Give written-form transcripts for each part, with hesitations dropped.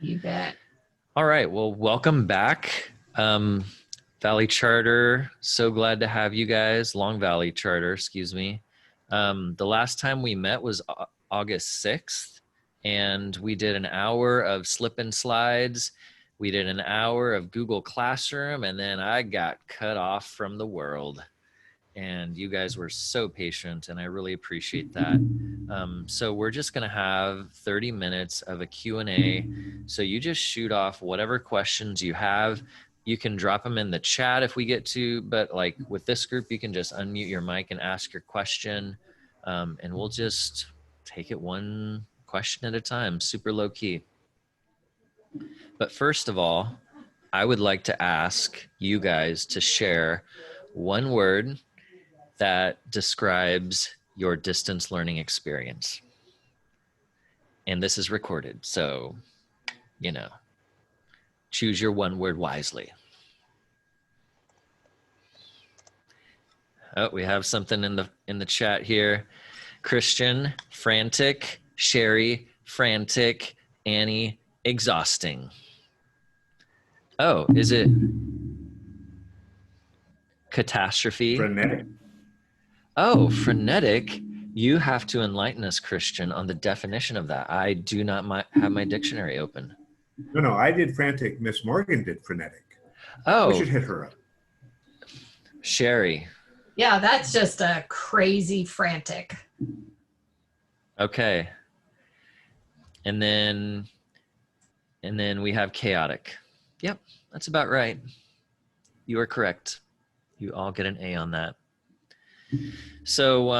You bet. All right. Well, welcome back. Valley Charter. So glad to have you guys. Long Valley Charter, excuse me. The last time we met was August 6th, and we did an hour of slip and slides. We did an hour of Google Classroom, and then I got cut off from the world. And you guys were so patient, and I really appreciate that. So we're just going to have 30 minutes of a Q&A. So you just shoot off whatever questions you have. You can drop them in the chat if we get to, but like with this group, you can just unmute your mic and ask your question. And we'll just take it one question at a time, super low key. But first of all, I would like to ask you guys to share one word that describes your distance learning experience. And this is recorded, so, choose your one word wisely. Oh, we have something in the chat here. Christian, frantic. Sherry, frantic. Annie, exhausting. Oh, is it catastrophe? Frenetic. Oh, frenetic. You have to enlighten us, Christian, on the definition of that. I do not have my dictionary open. No, I did frantic. Miss Morgan did frenetic. Oh. We should hit her up. Sherry. Yeah, that's just a crazy frantic. Okay. And then we have chaotic. Yep, that's about right. You are correct. You all get an A on that. So,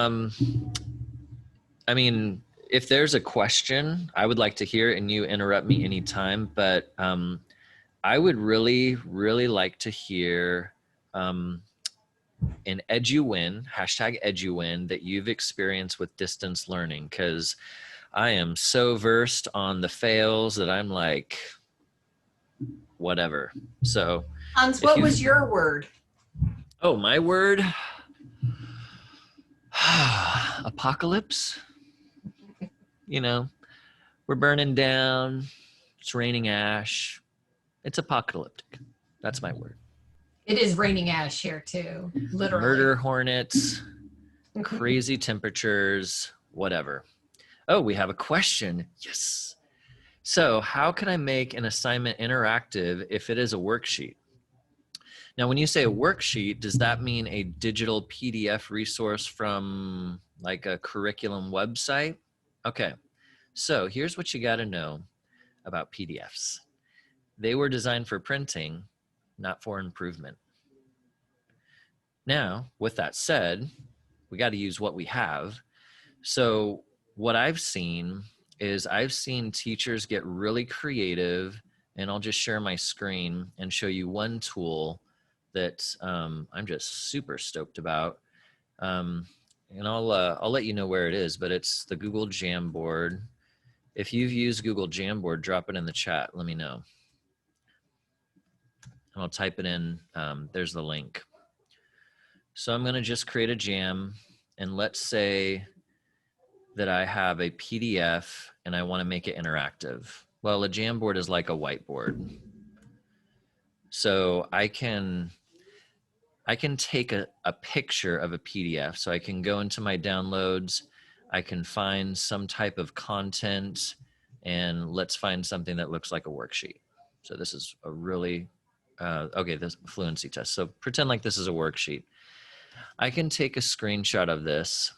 I mean, if there's a question, I would like to hear it, and you interrupt me anytime, but I would really, really like to hear an EduWin, #EduWin, that you've experienced with distance learning, because I am so versed on the fails that I'm like, whatever. So, Hans, what was your word? Oh, my word? Apocalypse. We're burning down. It's raining ash. It's apocalyptic. That's my word. It is raining ash here too, literally. Murder hornets, crazy temperatures, whatever. Oh, we have a question. Yes. So how can I make an assignment interactive if it is a worksheet? Now, when you say a worksheet, does that mean a digital PDF resource from like a curriculum website? Okay. So here's what you got to know about PDFs. They were designed for printing, not for improvement. Now, with that said, we got to use what we have. So what I've seen is teachers get really creative, and I'll just share my screen and show you one tool that I'm just super stoked about. And I'll let you know where it is, but it's the Google Jamboard. If you've used Google Jamboard, drop it in the chat. Let me know. And I'll type it in. There's the link. So I'm going to just create a jam, and let's say that I have a PDF and I want to make it interactive. Well, a Jamboard is like a whiteboard. So I can take a picture of a PDF. So I can go into my downloads. I can find some type of content, and let's find something that looks like a worksheet. So this is a really, okay, this fluency test. So pretend like this is a worksheet. I can take a screenshot of this,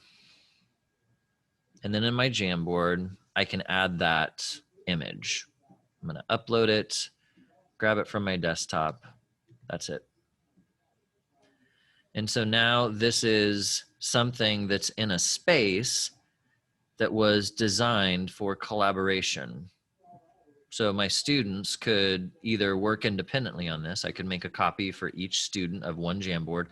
and then in my Jamboard, I can add that image. I'm going to upload it, grab it from my desktop. That's it. And so now this is something that's in a space that was designed for collaboration. So my students could either work independently on this. I could make a copy for each student of one Jamboard,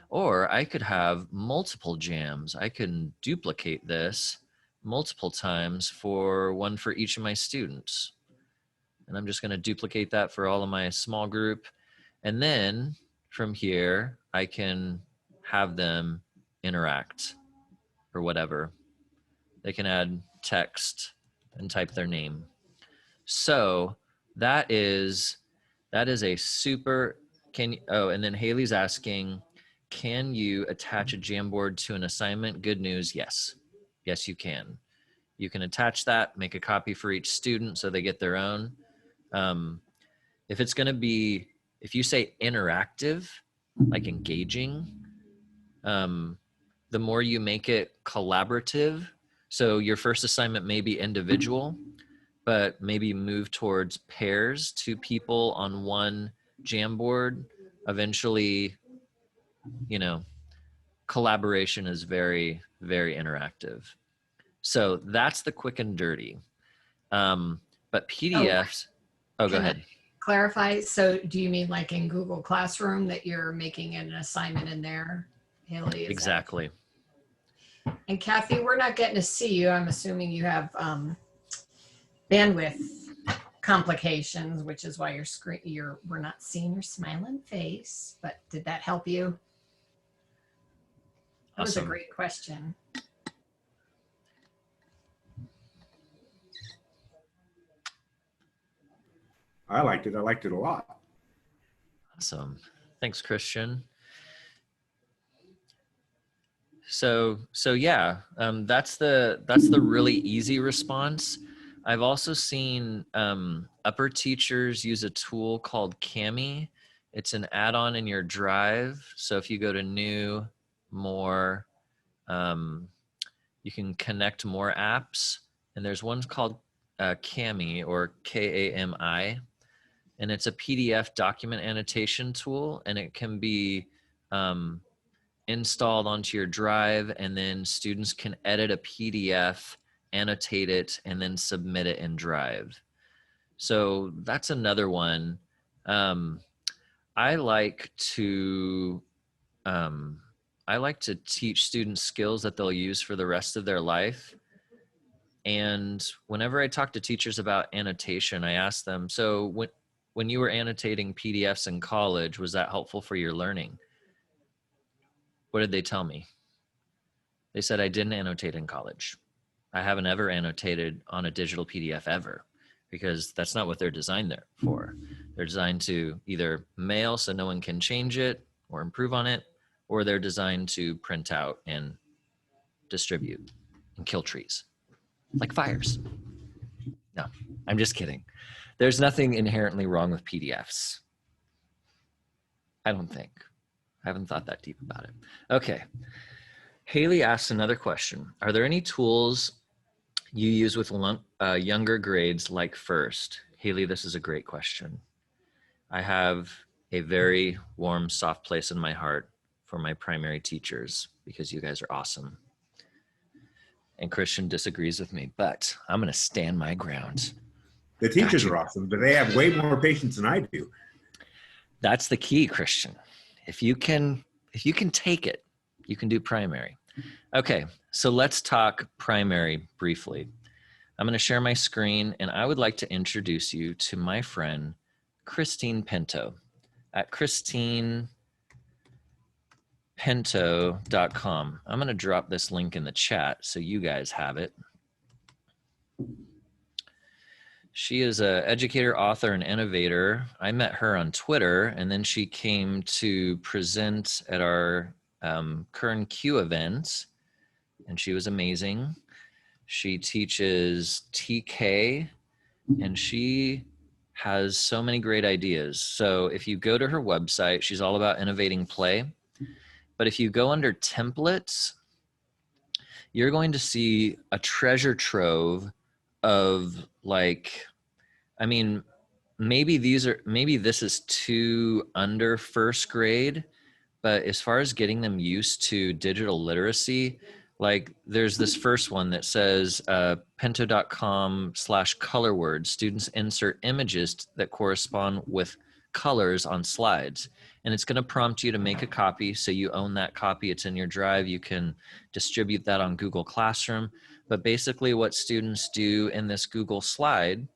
or I could have multiple jams. I can duplicate this multiple times for one for each of my students. And I'm just going to duplicate that for all of my small group. And then from here, I can have them interact or whatever. They can add text and type their name. So that is a super, and then Haley's asking, can you attach a Jamboard to an assignment? Good news, yes. Yes, you can. You can attach that, make a copy for each student so they get their own. If it's going to be, if you say interactive, like engaging, the more you make it collaborative. So your first assignment may be individual, but maybe move towards pairs, 2 people on one Jamboard. Eventually, you know, collaboration is very, very interactive. So that's the quick and dirty. But PDFs, go Can I ahead. clarify? So do you mean like in Google Classroom that you're making an assignment in there, Haley? Exactly. And Kathy, we're not getting to see you. I'm assuming you have bandwidth complications, which is why we're not seeing your smiling face. But did that help you? That was a Awesome. great question. I liked it. I liked it a lot. Awesome. Thanks, Christian. So yeah, that's the really easy response. I've also seen upper teachers use a tool called Kami. It's an add-on in your Drive. So if you go to New, More, you can connect more apps, and there's one called Kami, or Kami, and it's a PDF document annotation tool, and it can be installed onto your Drive, and then students can edit a PDF, annotate it, and then submit it in Drive. So that's another one. I like to teach students skills that they'll use for the rest of their life. And whenever I talk to teachers about annotation, I ask them, so when you were annotating PDFs in college, was that helpful for your learning? What did they tell me? They said, I didn't annotate in college. I haven't ever annotated on a digital PDF ever, because that's not what they're designed there for. They're designed to either mail so no one can change it or improve on it, or they're designed to print out and distribute and kill trees, like fires. No, I'm just kidding. There's nothing inherently wrong with PDFs. I don't think. I haven't thought that deep about it. Okay. Haley asks another question. Are there any tools you use with younger grades like FIRST? Haley, this is a great question. I have a very warm, soft place in my heart for my primary teachers because you guys are awesome. And Christian disagrees with me, but I'm going to stand my ground. The teachers are awesome, but they have way more patience than I do. That's the key, Christian. If you can take it, you can do primary. Okay, so let's talk primary briefly. I'm going to share my screen, and I would like to introduce you to my friend, Christine Pinto, at christinepinto.com. I'm going to drop this link in the chat so you guys have it. She is an educator, author, and innovator. I met her on Twitter, and then she came to present at our Kern Q event, and she was amazing. She teaches TK, and she has so many great ideas. So if you go to her website, she's all about innovating play. But if you go under templates, you're going to see a treasure trove of, like, I mean, maybe this is too under first grade, but as far as getting them used to digital literacy, like there's this first one that says pinto.com/color words. Students insert images that correspond with colors on slides. And it's going to prompt you to make a copy. So you own that copy. It's in your Drive. You can distribute that on Google Classroom. But basically what students do in this Google slide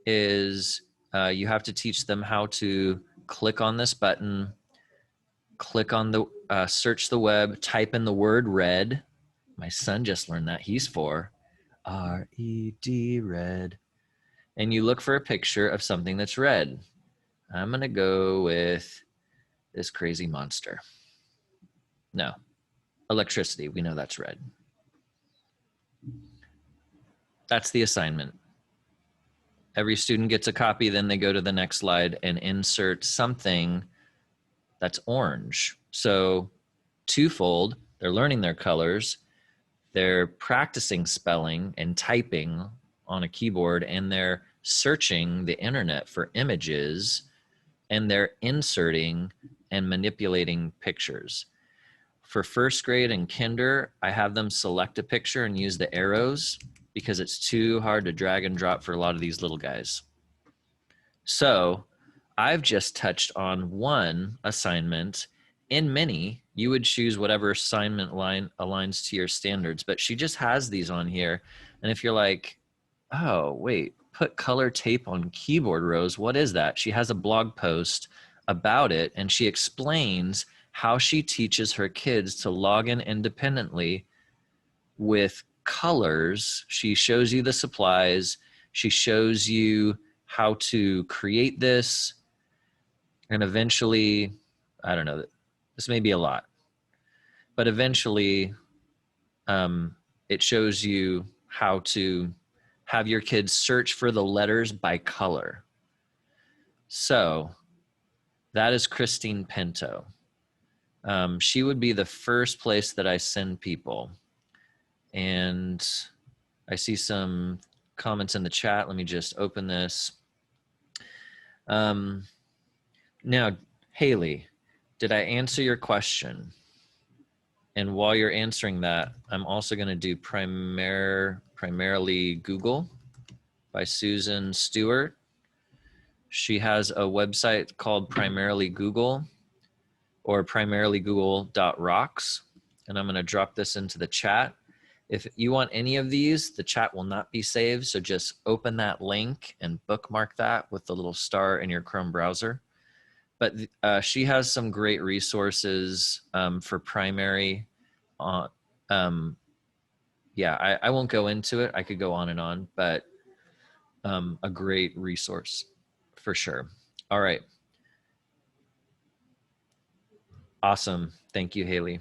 is you have to teach them how to click on this button, click on the search the web, type in the word red. My son just learned that. He's 4. R-E-D, red. and you look for a picture of something that's red. I'm going to go with this crazy monster. No, electricity. We know that's red. That's the assignment. Every student gets a copy, then they go to the next slide and insert something that's orange. So twofold, they're learning their colors, they're practicing spelling and typing on a keyboard, and they're searching the internet for images, and they're inserting and manipulating pictures. For first grade and kinder, I have them select a picture and use the arrows because it's too hard to drag and drop for a lot of these little guys. So I've just touched on one assignment. In many, you would choose whatever assignment line aligns to your standards, but she just has these on here. And if you're like, oh, wait, put color tape on keyboard rows, what is that? She has a blog post about it, and she explains how she teaches her kids to log in independently with colors. She shows you the supplies. She shows you how to create this. And eventually, I don't know, this may be a lot, but eventually it shows you how to have your kids search for the letters by color. So that is Christine Pinto. She would be the first place that I send people. And I see some comments in the chat. Let me just open this. Now, Haley, did I answer your question? And while you're answering that, I'm also going to do Primarily Google by Susan Stewart. She has a website called Primarily Google, or primarily.google.rocks. And I'm going to drop this into the chat. If you want any of these, the chat will not be saved. So just open that link and bookmark that with the little star in your Chrome browser. But she has some great resources for primary. Yeah, I won't go into it. I could go on and on, but a great resource for sure. All right. Awesome. Thank you, Haley.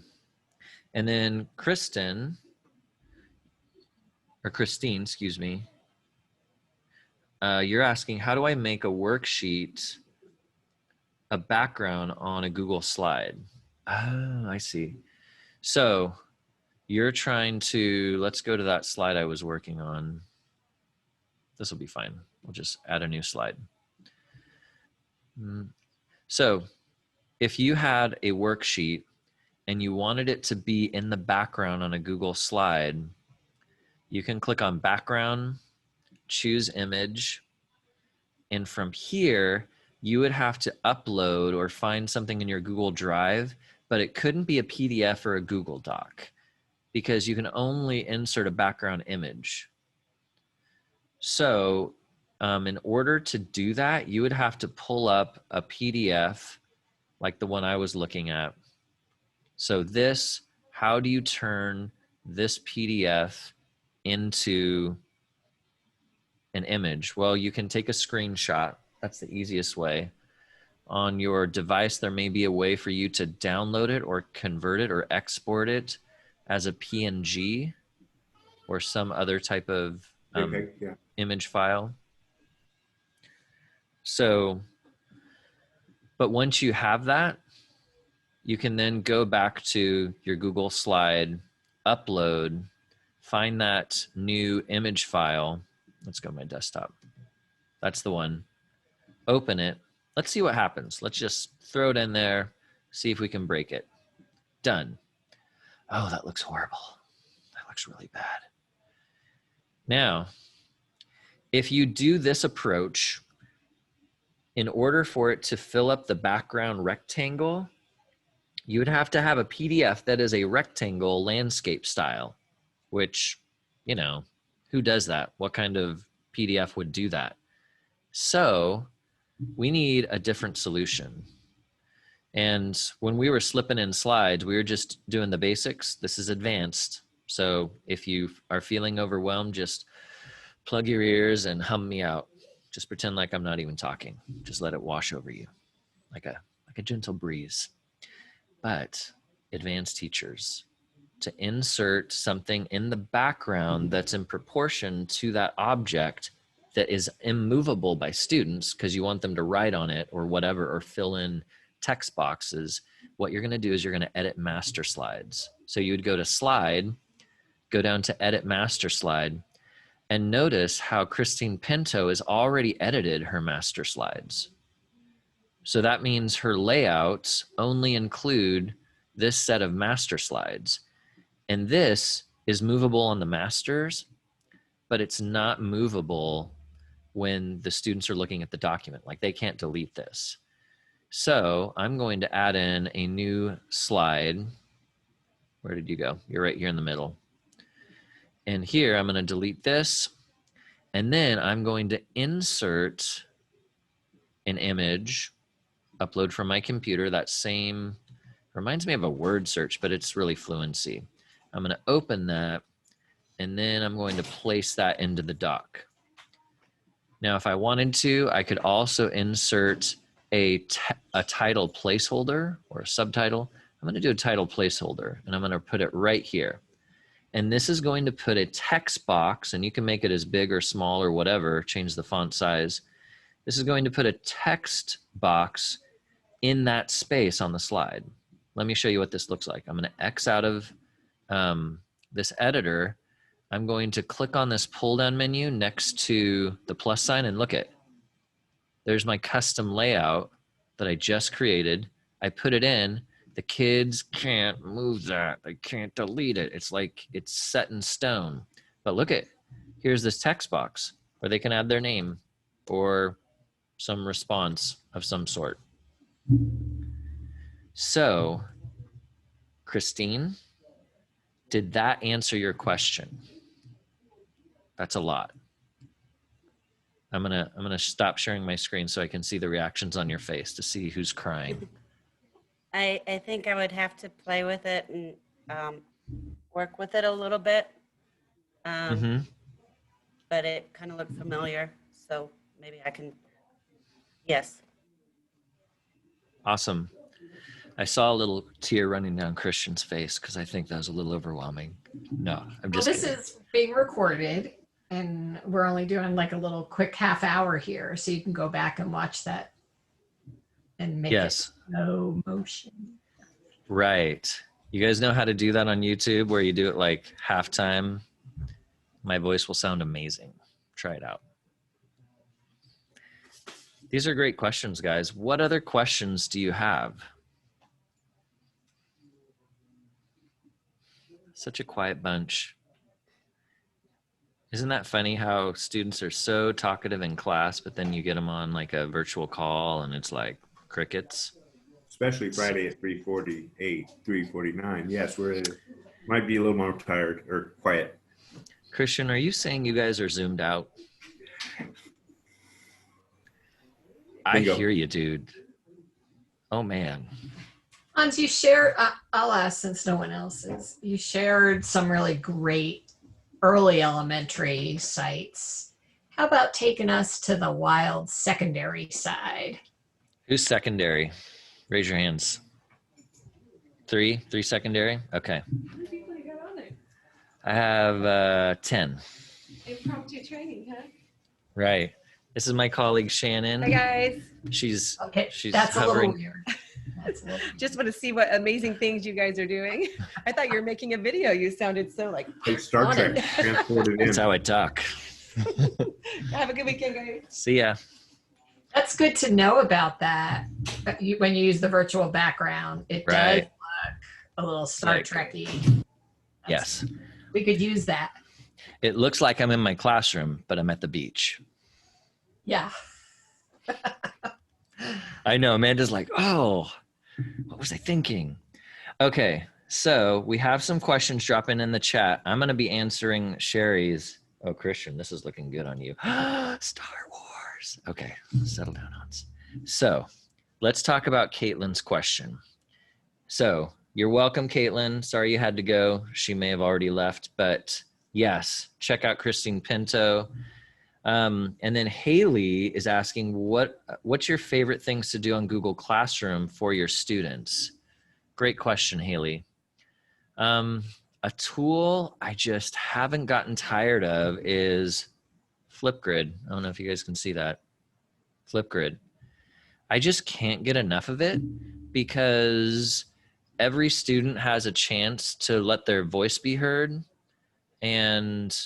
And then Christine, excuse me. You're asking, how do I make a worksheet a background on a Google slide? Oh, I see. So you're trying to, let's go to that slide I was working on. This will be fine. We'll just add a new slide. So if you had a worksheet and you wanted it to be in the background on a Google slide, you can click on background, choose image, and from here, you would have to upload or find something in your Google Drive, but it couldn't be a PDF or a Google Doc because you can only insert a background image. So in order to do that, you would have to pull up a PDF like the one I was looking at. So this, how do you turn this PDF into an image? Well, you can take a screenshot. That's the easiest way. On your device, there may be a way for you to download it or convert it or export it as a PNG or some other type of image file. So, but once you have that, you can then go back to your Google slide, upload, find that new image file. Let's go to my desktop. That's the one. Open it. Let's see what happens. Let's just throw it in there, see if we can break it. Done. Oh, that looks horrible. That looks really bad. Now, if you do this approach, in order for it to fill up the background rectangle, you would have to have a PDF that is a rectangle landscape style, which, you know, who does that? What kind of PDF would do that? So we need a different solution. And when we were slipping in slides, we were just doing the basics. This is advanced. So if you are feeling overwhelmed, just plug your ears and hum me out. Just pretend like I'm not even talking. Just let it wash over you like a gentle breeze. But advanced teachers, to insert something in the background that's in proportion to that object that is immovable by students because you want them to write on it or whatever, or fill in text boxes, what you're going to do is you're going to edit master slides. So you would go to slide, go down to edit master slide, and notice how Christine Pinto has already edited her master slides. So that means her layouts only include this set of master slides. And this is movable on the masters, but it's not movable when the students are looking at the document. Like, they can't delete this. So I'm going to add in a new slide. Where did you go? You're right here in the middle. And here I'm going to delete this. And then I'm going to insert an image, upload from my computer. That same, reminds me of a word search, but it's really Fluency. I'm going to open that, and then I'm going to place that into the doc. Now, if I wanted to, I could also insert a title placeholder or a subtitle. I'm going to do a title placeholder, and I'm going to put it right here. And this is going to put a text box, and you can make it as big or small or whatever, change the font size. This is going to put a text box in that space on the slide. Let me show you what this looks like. I'm going to X out of this editor. I'm going to click on this pull down menu next to the plus sign, and look at, there's my custom layout that I just created. I put it in. The kids can't move that. They can't delete it. It's like it's set in stone. But look at, here's this text box where they can add their name or some response of some sort. So, Christine, did that answer your question? That's a lot. I'm gonna stop sharing my screen so I can see the reactions on your face to see who's crying. I think I would have to play with it and work with it a little bit. But it kind of looked familiar, so maybe I can, yes. Awesome. I saw a little tear running down Christian's face because I think that was a little overwhelming. No, I'm Well, just this kidding. is being recorded, and we're only doing like a little quick half hour here, so you can go back and watch that and make it slow motion. Right. You guys know how to do that on YouTube where you do it like halftime? My voice will sound amazing. Try it out. These are great questions, guys. What other questions do you have? Such a quiet bunch. Isn't that funny how students are so talkative in class, but then you get them on like a virtual call and it's like crickets? Especially Friday at 3:48, 3:49. Yes, might be a little more tired or quiet. Christian, are you saying you guys are zoomed out? Bingo. I hear you, dude. Oh, man. Hans, you shared, I'll ask since no one else is, you shared some really great early elementary sites. How about taking us to the wild secondary side? Who's secondary? Raise your hands. Three secondary? Okay. How many people you got on there? I have 10. Impromptu training, huh? Right. This is my colleague Shannon. Hi guys. She's Okay, she's that's a hovering. little weird. That's a little Just want to see what amazing things you guys are doing. I thought you were making a video. You sounded so like, Like Star On Trek it. transported in. That's how I talk. have a good weekend, guys. See ya. That's good to know about that. When you use the virtual background, it does Right. look a little Star Like- Trekky. Yes. We could use that. It looks like I'm in my classroom, but I'm at the beach. Yeah. I know. Amanda's like, oh, what was I thinking? Okay. So we have some questions dropping in the chat. I'm going to be answering Sherry's. Oh, Christian, this is looking good on you. Star Wars. Okay. Settle down, Hans. So let's talk about Caitlin's question. So you're welcome, Caitlin. Sorry you had to go. She may have already left, but yes, check out Christine Pinto. And then Haley is asking, what's your favorite things to do on Google Classroom for your students? Great question, Haley. A tool I just haven't gotten tired of is Flipgrid. I don't know if you guys can see that. Flipgrid. I just can't get enough of it because every student has a chance to let their voice be heard. And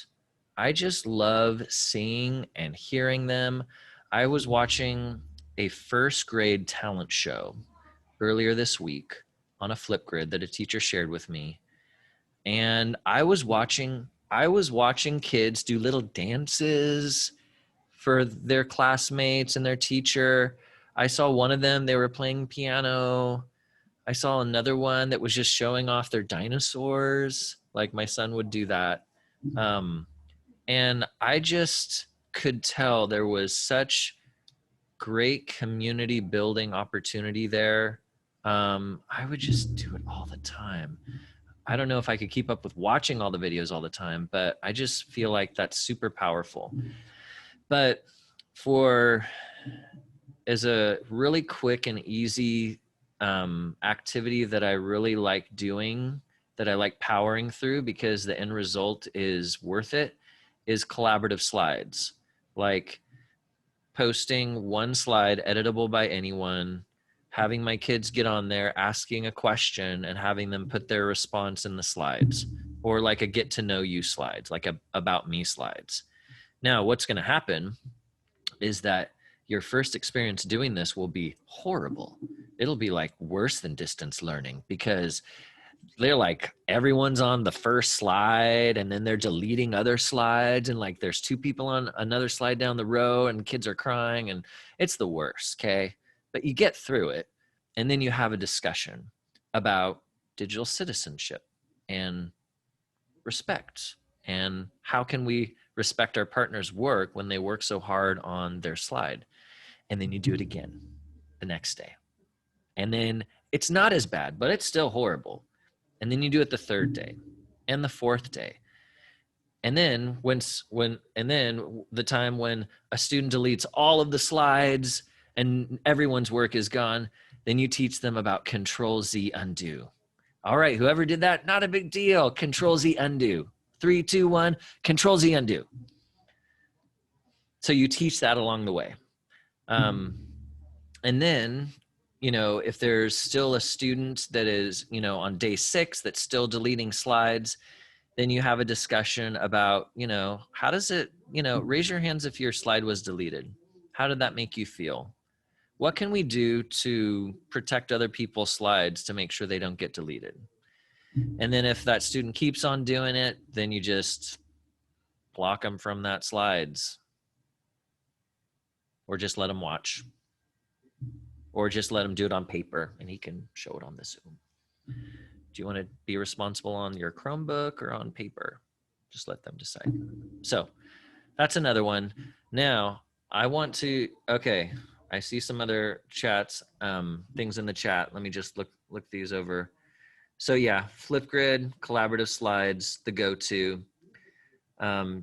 I just love seeing and hearing them. I was watching a first grade talent show earlier this week on a Flipgrid that a teacher shared with me. And I was watching kids do little dances for their classmates and their teacher. I saw one of them, they were playing piano. I saw another one that was just showing off their dinosaurs, like my son would do that. And I just could tell there was such great community building opportunity there. I would just do it all the time. I don't know if I could keep up with watching all the videos all the time, but I just feel like that's super powerful. But as a really quick and easy activity that I really like doing, that I like powering through because the end result is worth it, is collaborative slides. Like posting one slide editable by anyone, having my kids get on there, asking a question and having them put their response in the slides, or like a get to know you slides, like a about me slides. Now, what's going to happen is that your first experience doing this will be horrible. It'll be like worse than distance learning because they're like, everyone's on the first slide and then they're deleting other slides. And like, there's two people on another slide down the row and kids are crying and it's the worst. Okay. But you get through it. And then you have a discussion about digital citizenship and respect and how can we respect our partner's work when they work so hard on their slide. And then you do it again the next day. And then it's not as bad, but it's still horrible. And then you do it the third day and the fourth day. And then the time when a student deletes all of the slides and everyone's work is gone, then you teach them about Control Z undo. All right, whoever did that, not a big deal. Control Z undo. 3, 2, 1, Control Z undo. So you teach that along the way. And then, if there's still a student that is, on day 6 that's still deleting slides, then you have a discussion about, how does it, raise your hands if your slide was deleted. How did that make you feel? What can we do to protect other people's slides to make sure they don't get deleted? And then if that student keeps on doing it, then you just block them from that slides. Or just let them watch. Or just let him do it on paper and he can show it on the Zoom. Do you want to be responsible on your Chromebook or on paper? Just let them decide. So that's another one. Now I want to, okay, I see some other chats, things in the chat. Let me just look these over. So yeah, Flipgrid, collaborative slides, the go-to.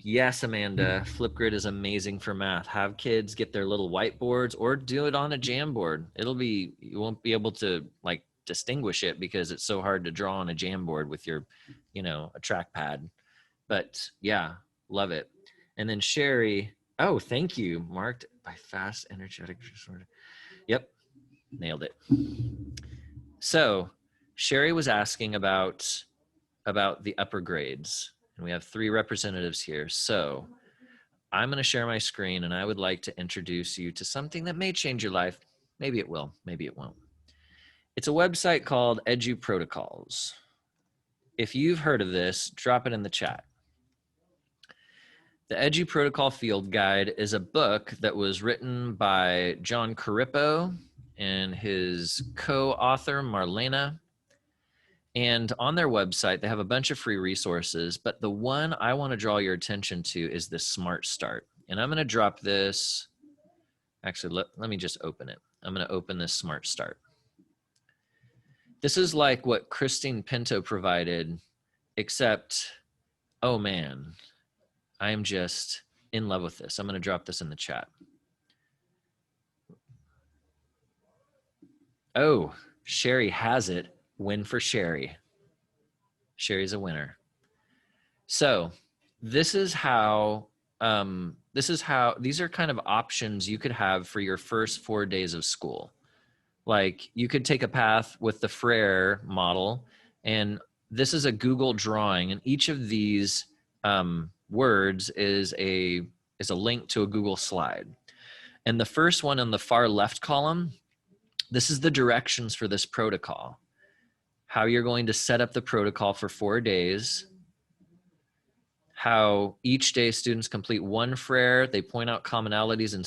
Yes, Amanda, Flipgrid is amazing for math. Have kids get their little whiteboards or do it on a Jamboard. You won't be able to like distinguish it because it's so hard to draw on a Jamboard with your, a trackpad. But yeah, love it. And then Sherry, oh, thank you. Marked by fast, energetic disorder. Yep, nailed it. So Sherry was asking about the upper grades. And we have 3 representatives here. So I'm going to share my screen and I would like to introduce you to something that may change your life. Maybe it will, maybe it won't. It's a website called EduProtocols. If you've heard of this, drop it in the chat. The EduProtocol Field Guide is a book that was written by John Carippo and his co-author Marlena. And on their website, they have a bunch of free resources, but the one I want to draw your attention to is the Smart Start. And I'm going to drop this. Actually, let me just open it. I'm going to open this Smart Start. This is like what Christine Pinto provided, except, oh man, I'm just in love with this. I'm going to drop this in the chat. Oh, Sherry has it. Win for Sherry. Sherry's a winner. So this is how these are kind of options you could have for your first 4 days of school. Like you could take a path with the Frere model, and this is a Google drawing, and each of these words is a link to a Google slide. And the first one in the far left column, this is the directions for this protocol. How you're going to set up the protocol for 4 days. How each day students complete one Frere. They point out commonalities and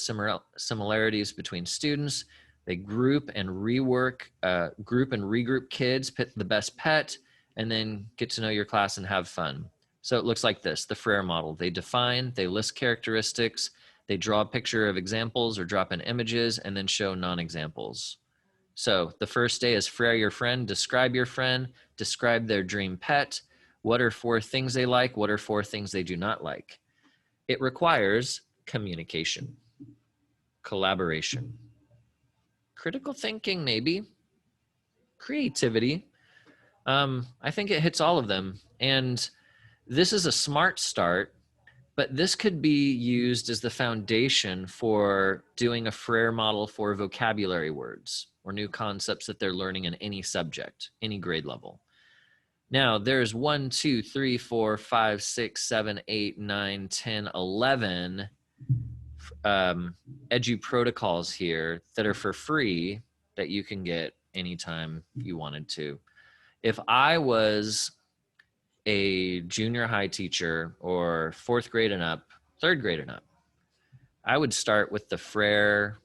similarities between students. They group and regroup kids, pick the best pet, and then get to know your class and have fun. So it looks like this, the Frere model. They define, they list characteristics, they draw a picture of examples or drop in images, and then show non-examples. So the first day is Frere your friend, describe their dream pet. What are 4 things they like? What are 4 things they do not like? It requires communication, collaboration, critical thinking, maybe, creativity. I think it hits all of them. And this is a smart start, but this could be used as the foundation for doing a Frere model for vocabulary words or new concepts that they're learning in any subject, any grade level. Now there's 1, 2, 3, 4, 5, 6, 7, 8, 9, 10, 11 edu protocols here that are for free that you can get anytime you wanted to. If I was a junior high teacher or 4th grade and up, 3rd grade and up, I would start with the Frere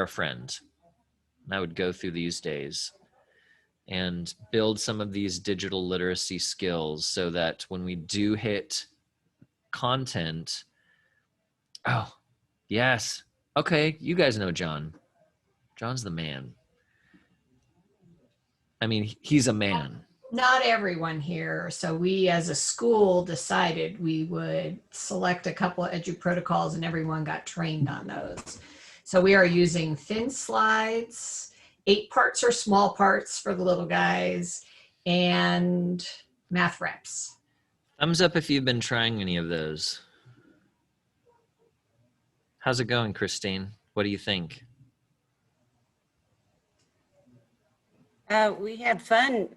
friend. And I would go through these days and build some of these digital literacy skills so that when we do hit content, oh, yes. Okay, you guys know John. John's the man. I mean, he's a man. Not everyone here. So we as a school decided we would select a couple of edu protocols and everyone got trained on those. So we are using thin slides, 8 parts or small parts for the little guys, and math reps. Thumbs up if you've been trying any of those. How's it going, Christine? What do you think? We had fun.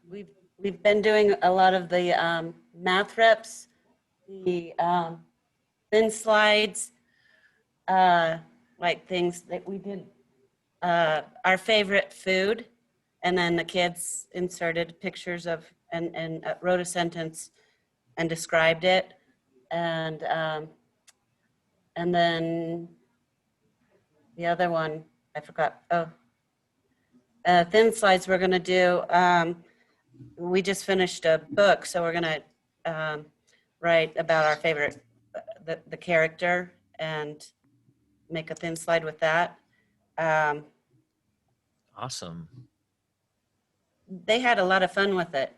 We've been doing a lot of the math reps, the thin slides, like things that we did, our favorite food, and then the kids inserted pictures of and wrote a sentence and described it, and then the other one I forgot. Oh. Thin slides we're going to do, we just finished a book, so we're going to write about our favorite, the character, and make a thin slide with that. Awesome. They had a lot of fun with it,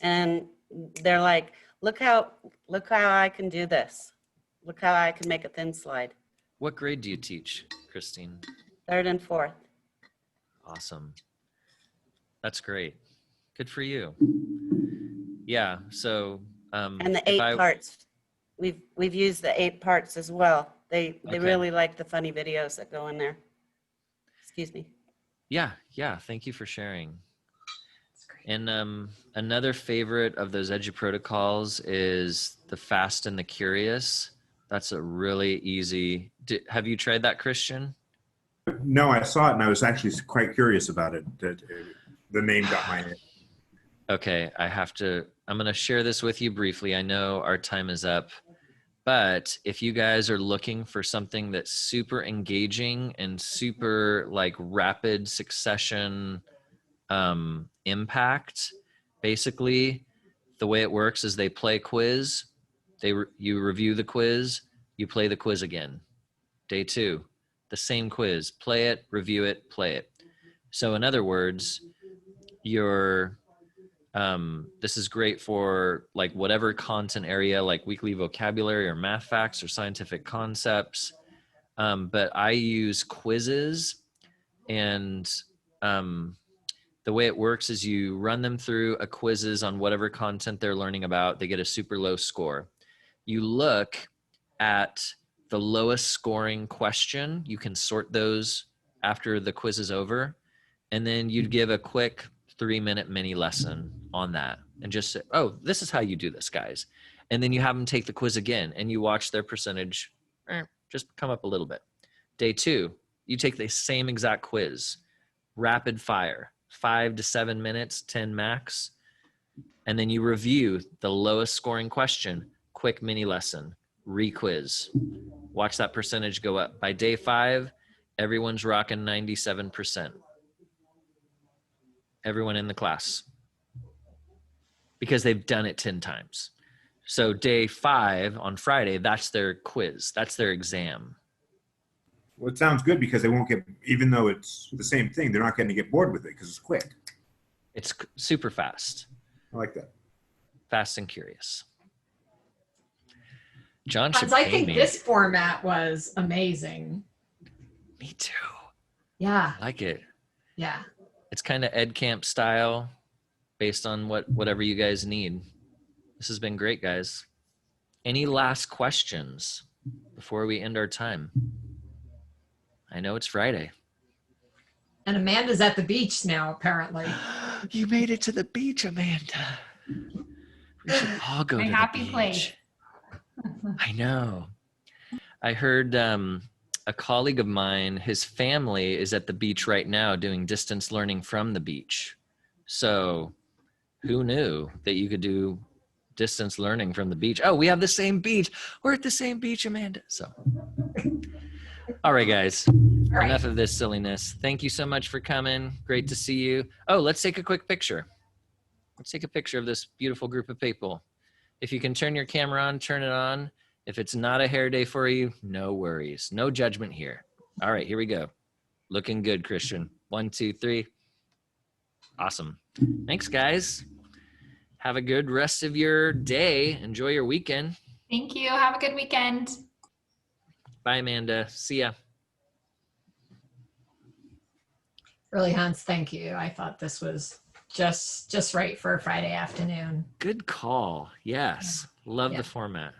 and they're like, look how I can do this. Look how I can make a thin slide. What grade do you teach, Christine? 3rd and 4th. Awesome. That's great. Good for you. Yeah. So, And the 8 parts. We've used the 8 parts as well. They Okay. really like the funny videos that go in there. Excuse me. Yeah. Thank you for sharing. That's great. And another favorite of those edu protocols is the Fast and the Curious. That's a really easy. Have you tried that, Christian? No, I saw it and I was actually quite curious about it. The name got my head. Okay, I'm going to share this with you briefly. I know our time is up, but if you guys are looking for something that's super engaging and super like rapid succession impact, basically the way it works is they play quiz, you review the quiz, you play the quiz again. Day 2, the same quiz, play it, review it, play it. So in other words, your This is great for like whatever content area, like weekly vocabulary or math facts or scientific concepts. But I use quizzes, and the way it works is you run them through a quizzes on whatever content they're learning about. They get a super low score. You look at the lowest scoring question. You can sort those after the quiz is over. And then you'd give a quick 3-minute mini lesson on that and just say, oh, this is how you do this, guys. And then you have them take the quiz again and you watch their percentage just come up a little bit. Day 2, you take the same exact quiz, rapid fire, 5 to 7 minutes, 10 max. And then you review the lowest scoring question, quick mini lesson, re-quiz. Watch that percentage go up. By day 5, everyone's rocking 97%. Everyone in the class. Because they've done it 10 times. So day 5 on Friday, that's their quiz. That's their exam. Well, it sounds good because they won't get, even though it's the same thing, they're not going to get bored with it because it's quick. It's super fast. I like that. Fast and curious. John should Hans, I pay think me. this format was amazing. Me too. Yeah, I like it. yeah. It's kind of Ed Camp style based on whatever you guys need. This has been great, guys. Any last questions before we end our time? I know it's Friday. And Amanda's at the beach now, apparently. You made it to the beach, Amanda. We should all go My to happy the beach. place. I know. I heard a colleague of mine, his family is at the beach right now doing distance learning from the beach. So who knew that you could do distance learning from the beach? Oh, we have the same beach. We're at the same beach, Amanda. So, all right, guys. All right. Enough of this silliness. Thank you so much for coming. Great to see you. Oh, let's take a quick picture. Let's take a picture of this beautiful group of people. If you can turn your camera on, turn it on. If it's not a hair day for you, no worries. No judgment here. All right, here we go. Looking good, Christian. 1, 2, 3. Awesome. Thanks, guys. Have a good rest of your day. Enjoy your weekend. Thank you. Have a good weekend. Bye, Amanda. See ya. Really, Hans, thank you. I thought this was just right for a Friday afternoon. Good call. Yes. Love Yeah. the format.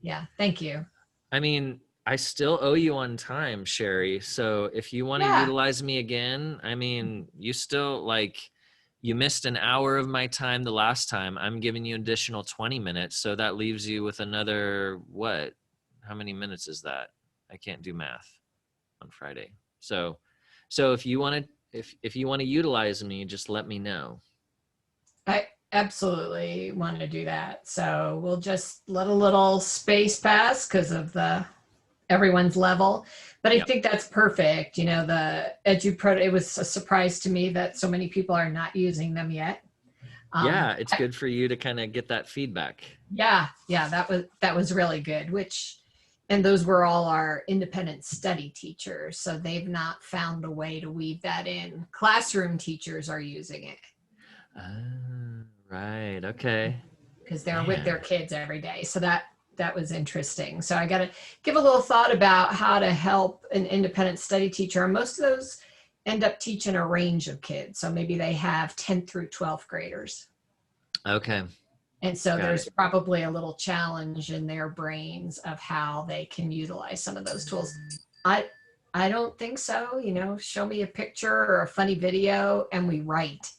Yeah, thank you. I mean, I still owe you on time, Sherry. So if you want to Yeah. utilize me again, I mean, you still like, you missed an hour of my time the last time. I'm giving you additional 20 minutes. So that leaves you with another, what? How many minutes is that? I can't do math on Friday. So if you want to, if you want to utilize me, just let me know. I absolutely want to do that. So we'll just let a little space pass because of everyone's level. But I Yep. think that's perfect. You know, the EduPro, it was a surprise to me that so many people are not using them yet. Yeah, it's good for you to kind of get that feedback. Yeah, that was really good, and those were all our independent study teachers. So they've not found a way to weave that in. Classroom teachers are using it Right. Okay. because they're with Man. their kids every day. So that was interesting. So I got to give a little thought about how to help an independent study teacher. And most of those end up teaching a range of kids. So maybe they have 10th through 12th graders. Okay. And so Got there's probably a little challenge in their brains of how they can utilize some of those tools. I don't think so. You know, show me a picture or a funny video and we write.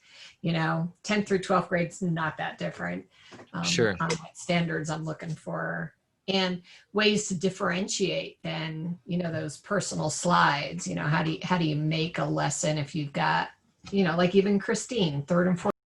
You know, 10th through 12th grade's not that different. Sure. On what standards I'm looking for and ways to differentiate then, you know, those personal slides. You know, how do you make a lesson if you've got, you know, like even Christine, 3rd and 4th